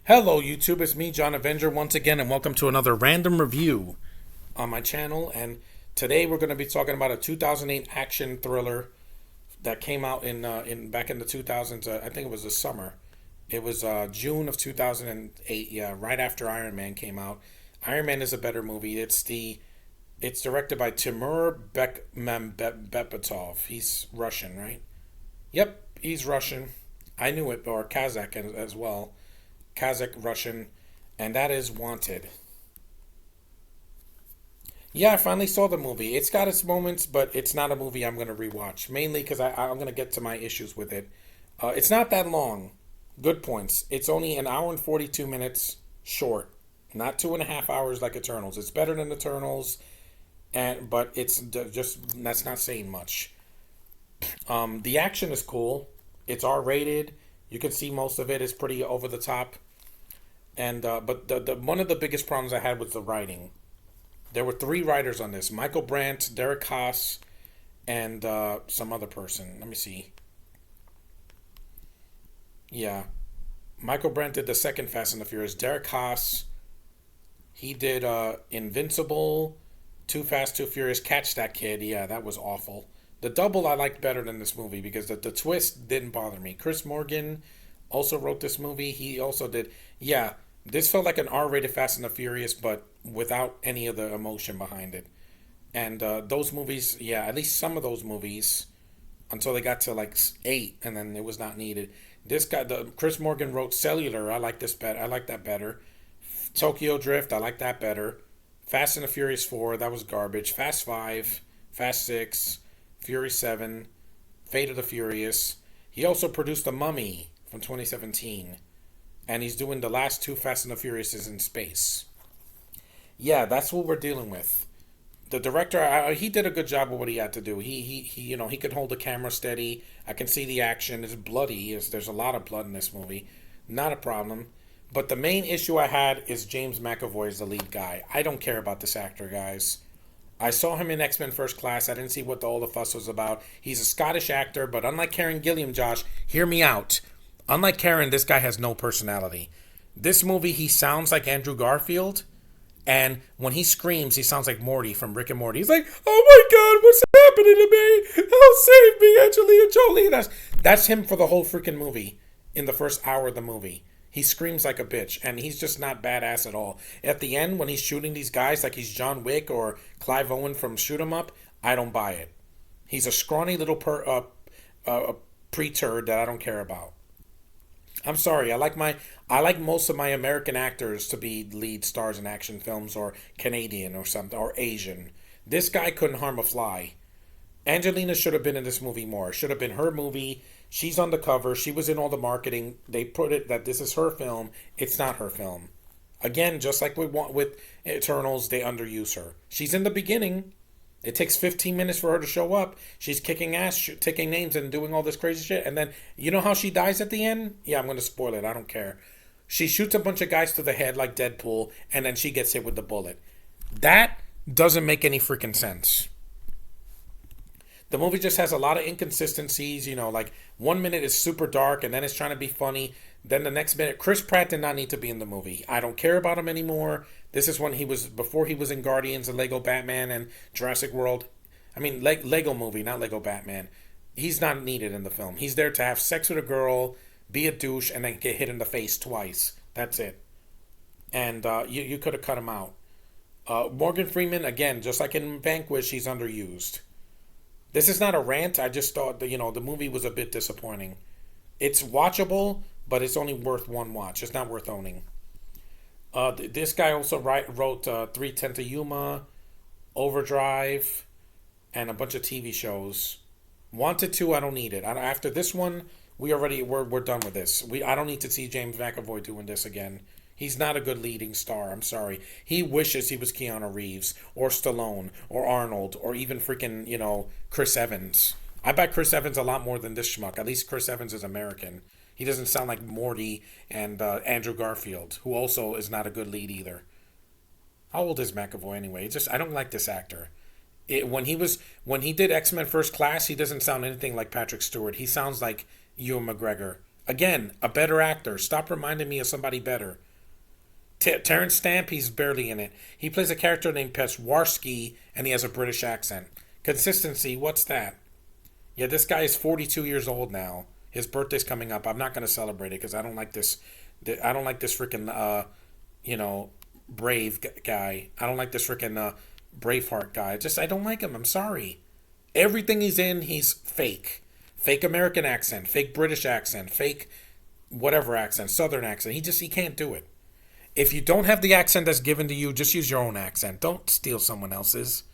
Hello, YouTube. It's me, John Avenger, once again, and welcome to another random review on my channel. And today we're going to be talking about a 2008 action thriller that came out in back in the 2000s. I think it was the summer. It was June of 2008. Yeah, right after Iron Man came out. Iron Man is a better movie. It's directed by Timur Bekmambetov. He's Russian, right? Yep, he's Russian. I knew it, or Kazakh as well. Kazakh Russian, and that is Wanted. Yeah, I finally saw the movie. It's got its moments, but it's not a movie I'm going to rewatch. Mainly because I'm going to get to my issues with it. It's not that long. Good points. It's only an hour and 42 minutes short. Not 2.5 hours like Eternals. It's better than Eternals, but just that's not saying much. The action is cool. It's R rated. You can see most of it is pretty over the top. And but the one of the biggest problems I had was the writing. There were three writers on this: Michael Brandt, Derek Haas, and some other person. Let me see. Yeah, Michael Brandt did the second Fast and the Furious. Derek Haas, he did Invincible, Too Fast, Too Furious. Catch That Kid. Yeah, that was awful. The double I liked better than this movie because the twist didn't bother me. Chris Morgan also wrote this movie. He also did. Yeah, this felt like an R-rated Fast and the Furious, but without any of the emotion behind it. And those movies, yeah, at least some of those movies, until they got to like eight, and then it was not needed. This guy, the Chris Morgan wrote Cellular. I like this better. I like that better. Tokyo Drift. I like that better. Fast and the Furious 4. That was garbage. Fast 5. Fast 6. Fury 7. Fate of the Furious. He also produced The Mummy from 2017. And he's doing the last two Fast and the Furiouses in space. Yeah, that's what we're dealing with. The director, he did a good job of what he had to do. He could hold the camera steady. I can see the action. It's bloody. There's a lot of blood in this movie. Not a problem. But the main issue I had is James McAvoy is the lead guy. I don't care about this actor, guys. I saw him in X-Men First Class. I didn't see what all the fuss was about. He's a Scottish actor, but unlike Karen Gilliam, Josh, hear me out. Unlike Karen, this guy has no personality. This movie, he sounds like Andrew Garfield, and when he screams, he sounds like Morty from Rick and Morty. He's like, "Oh my God, what's happening to me? Help, save me, Angelina Jolie!" That's him for the whole freaking movie. In the first hour of the movie, he screams like a bitch, and he's just not badass at all. At the end, when he's shooting these guys like he's John Wick or Clive Owen from Shoot 'Em Up, I don't buy it. He's a scrawny little pre-turd that I don't care about. I'm sorry. I like most of my American actors to be lead stars in action films or Canadian or something or Asian. This guy couldn't harm a fly. Angelina should have been in this movie more. Should have been her movie. She's on the cover. She was in all the marketing. They put it that this is her film. It's not her film. Again, just like with Eternals, they underuse her. She's in the beginning. It takes 15 minutes for her to show up. She's kicking ass, taking names, and doing all this crazy shit. And then, you know how she dies at the end? Yeah, I'm going to spoil it. I don't care. She shoots a bunch of guys to the head like Deadpool, and then she gets hit with the bullet. That doesn't make any freaking sense. The movie just has a lot of inconsistencies. Like 1 minute is super dark, and then it's trying to be funny. Then the next minute, Chris Pratt did not need to be in the movie. I don't care about him anymore. This is when before he was in Guardians and Lego Batman and Jurassic World. I mean, Lego movie, not Lego Batman. He's not needed in the film. He's there to have sex with a girl, be a douche, and then get hit in the face twice. That's it. And you could have cut him out. Morgan Freeman, again, just like in Vanquish, he's underused. This is not a rant. I just thought the movie was a bit disappointing. It's watchable, but it's only worth one watch. It's not worth owning. This guy also wrote 3:10 to Yuma, Overdrive, and a bunch of TV shows. Wanted to, I don't need it. After this one, we're done with this. I don't need to see James McAvoy doing this again. He's not a good leading star. I'm sorry. He wishes he was Keanu Reeves or Stallone or Arnold or even freaking Chris Evans. I buy Chris Evans a lot more than this schmuck. At least Chris Evans is American. He doesn't sound like Morty and Andrew Garfield, who also is not a good lead either. How old is McAvoy anyway? I don't like this actor. When he did X-Men First Class, he doesn't sound anything like Patrick Stewart. He sounds like Ewan McGregor. Again, a better actor. Stop reminding me of somebody better. Terrence Stamp, he's barely in it. He plays a character named Peshwarski, and he has a British accent. Consistency, what's that? Yeah, this guy is 42 years old now. His birthday's coming up. I'm not going to celebrate it because I don't like this. I don't like this freaking, you know, brave guy. I don't like this freaking Braveheart guy. I don't like him. I'm sorry. Everything he's in, he's fake. Fake American accent, fake British accent, fake whatever accent, Southern accent. He can't do it. If you don't have the accent that's given to you, just use your own accent. Don't steal someone else's.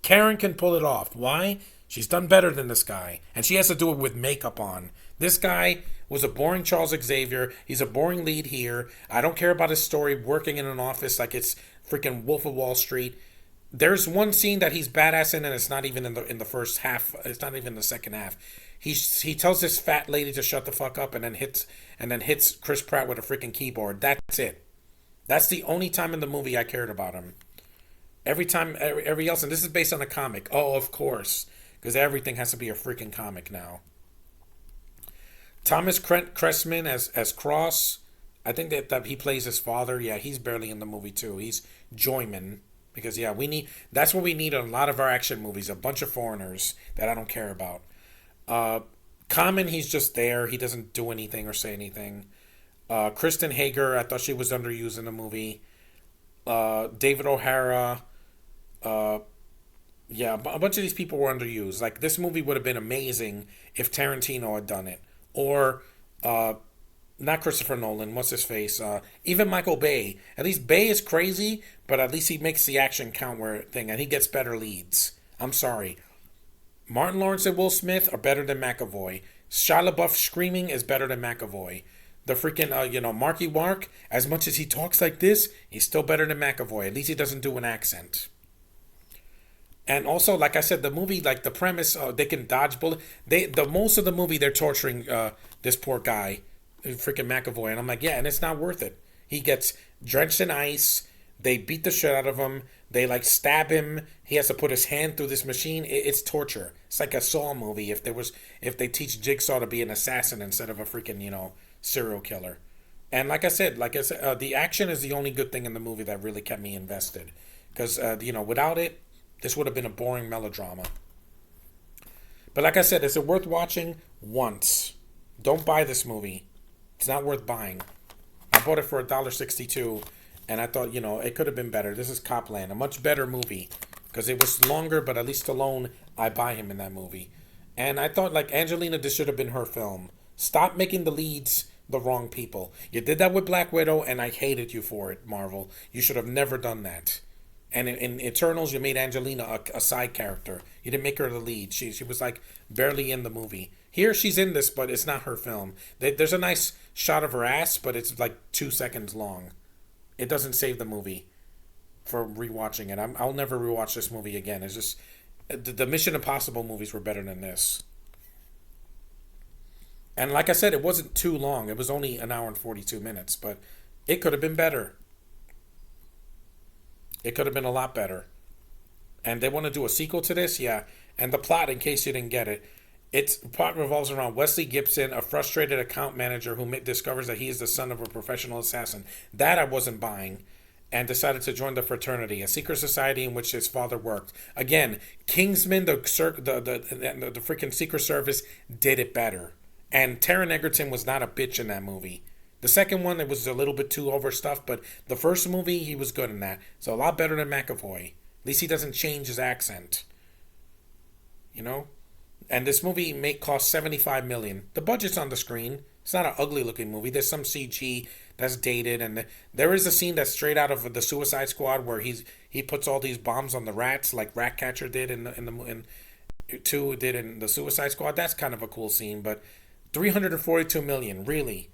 Karen can pull it off. Why? She's done better than this guy. And she has to do it with makeup on. This guy was a boring Charles Xavier. He's a boring lead here. I don't care about his story working in an office like it's freaking Wolf of Wall Street. There's one scene that he's badass in, and it's not even in the first half. It's not even the second half. He tells this fat lady to shut the fuck up, and then hits Chris Pratt with a freaking keyboard. That's it. That's the only time in the movie I cared about him. Every time, every else, and this is based on a comic. Oh, of course, because everything has to be a freaking comic now. Thomas Cressman as Cross. I think that he plays his father. Yeah, he's barely in the movie too. He's Joyman. Because yeah, that's what we need in a lot of our action movies. A bunch of foreigners that I don't care about. Common, he's just there. He doesn't do anything or say anything. Kristen Hager, I thought she was underused in the movie. David O'Hara. Yeah, a bunch of these people were underused. Like, this movie would have been amazing if Tarantino had done it. Or, not Christopher Nolan, what's his face? Even Michael Bay. At least Bay is crazy, but at least he makes the action count and he gets better leads. I'm sorry. Martin Lawrence and Will Smith are better than McAvoy. Shia LaBeouf screaming is better than McAvoy. The freaking, Marky Mark, as much as he talks like this, he's still better than McAvoy. At least he doesn't do an accent. And also, like I said, the movie, like the premise, they can dodge bullets. Most of the movie, they're torturing this poor guy, freaking McAvoy. And I'm like, yeah, and it's not worth it. He gets drenched in ice. They beat the shit out of him. They like stab him. He has to put his hand through this machine. It's torture. It's like a Saw movie if they teach Jigsaw to be an assassin instead of a freaking, serial killer. And like I said, the action is the only good thing in the movie that really kept me invested. Because, without it, this would have been a boring melodrama. But like I said, is it worth watching? Once. Don't buy this movie. It's not worth buying. I bought it for $1.62, and I thought, it could have been better. This is Copland, a much better movie. Because it was longer, but at least Stallone, I buy him in that movie. And I thought, like, Angelina, this should have been her film. Stop making the leads the wrong people. You did that with Black Widow, and I hated you for it, Marvel. You should have never done that. And in Eternals, you made Angelina a side character. You didn't make her the lead. She was like barely in the movie. Here, she's in this, but it's not her film. There's a nice shot of her ass, but it's like 2 seconds long. It doesn't save the movie for rewatching it. I'll never rewatch this movie again. It's just the Mission Impossible movies were better than this. And like I said, it wasn't too long. It was only an hour and 42 minutes, but it could have been better. It could have been a lot better. And they want to do a sequel to this? Yeah. And the plot, in case you didn't get it, its plot revolves around Wesley Gibson, a frustrated account manager who discovers that he is the son of a professional assassin. That I wasn't buying, and decided to join the fraternity, a secret society in which his father worked. Again, Kingsman, the freaking Secret Service, did it better. And Taron Egerton was not a bitch in that movie. The second one, it was a little bit too overstuffed, but the first movie, he was good in that. So a lot better than McAvoy. At least he doesn't change his accent. And this movie may cost $75 million. The budget's on the screen. It's not an ugly looking movie. There's some CG that's dated, and there is a scene that's straight out of the Suicide Squad where he puts all these bombs on the rats, like Ratcatcher did in the Suicide Squad. That's kind of a cool scene, but $342 million, really.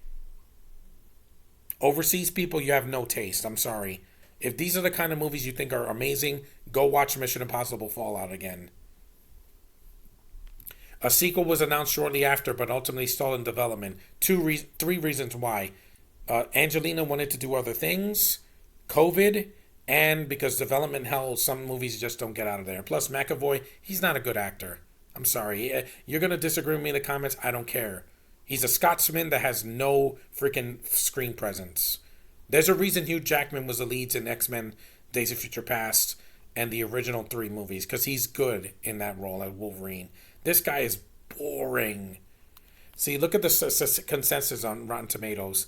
Overseas people, you have no taste. I'm sorry. If these are the kind of movies you think are amazing, go watch Mission Impossible Fallout again. A sequel was announced shortly after, but ultimately stalled in development. Three reasons why. Angelina wanted to do other things, COVID, and because development hell, some movies just don't get out of there. Plus, McAvoy, he's not a good actor. I'm sorry. You're going to disagree with me in the comments. I don't care. He's a Scotsman that has no freaking screen presence. There's a reason Hugh Jackman was the leads in X-Men Days of Future Past and the original three movies, because he's good in that role as Wolverine. This guy is boring. See, look at the consensus on Rotten Tomatoes.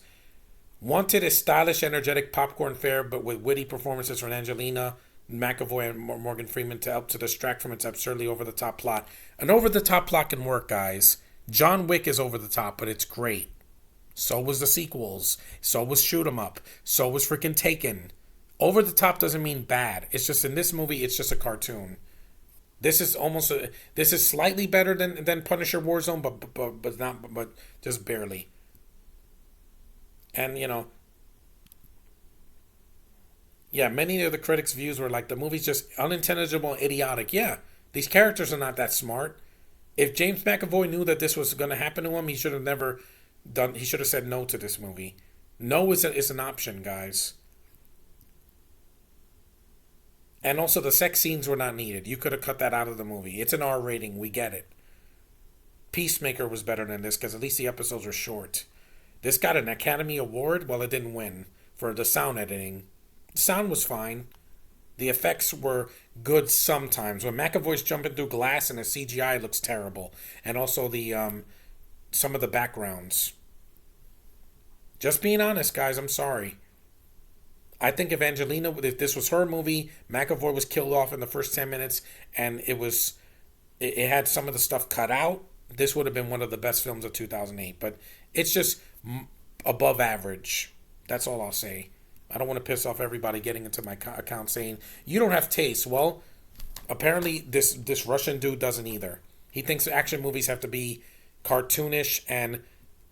Wanted is stylish, energetic popcorn fare, but with witty performances from Angelina McAvoy and Morgan Freeman to help to distract from its absurdly over-the-top plot. An over-the-top plot can work, guys. John Wick is over the top, but it's great. So was the sequels. So was Shoot 'Em Up. So was freaking Taken. Over the top doesn't mean bad. It's just in this movie, it's just a cartoon. This is this is slightly better than Punisher Warzone, but just barely. And yeah, many of the critics' views were like the movie's just unintelligible and idiotic. Yeah, these characters are not that smart. If James McAvoy knew that this was going to happen to him, he should have never done. He should have said no to this movie. No is an option, guys. And also, the sex scenes were not needed. You could have cut that out of the movie. It's an R rating. We get it. Peacemaker was better than this because at least the episodes were short. This got an Academy Award. Well, it didn't win for the sound editing. The sound was fine. The effects were good sometimes. When McAvoy's jumping through glass and the CGI looks terrible. And also the some of the backgrounds. Just being honest, guys, I'm sorry. I think if this was her movie, McAvoy was killed off in the first 10 minutes and it had some of the stuff cut out, this would have been one of the best films of 2008. But it's just above average. That's all I'll say. I don't want to piss off everybody getting into my account saying, you don't have taste. Well, apparently this Russian dude doesn't either. He thinks action movies have to be cartoonish and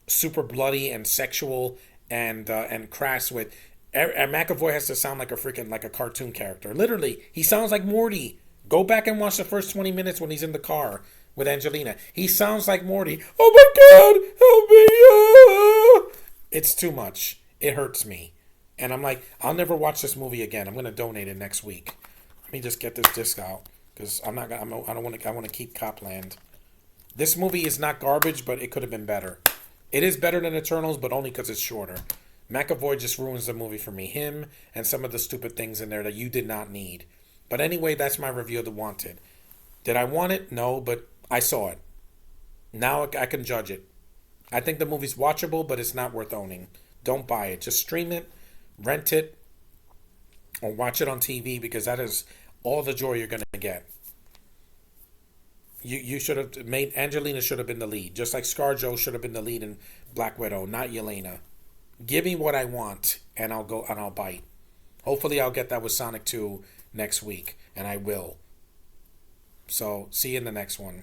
super bloody and sexual and crass with... And McAvoy has to sound like a cartoon character. Literally, he sounds like Morty. Go back and watch the first 20 minutes when he's in the car with Angelina. He sounds like Morty. Oh my God, help me! It's too much. It hurts me. And I'm like, I'll never watch this movie again. I'm going to donate it next week. Let me just get this disc out because I want to keep Copland. This movie is not garbage, but it could have been better. It is better than Eternals, but only because it's shorter. McAvoy just ruins the movie for me. Him and some of the stupid things in there that you did not need. But anyway, that's my review of The Wanted. Did I want it? No, but I saw it. Now I can judge it. I think the movie's watchable, but it's not worth owning. Don't buy it. Just stream it, rent it, or watch it on TV because that is all the joy you're going to get. You should have made... Angelina should have been the lead. Just like ScarJo should have been the lead in Black Widow, not Yelena. Give me what I want, and I'll go and I'll bite. Hopefully, I'll get that with Sonic 2 next week, and I will. So, see you in the next one.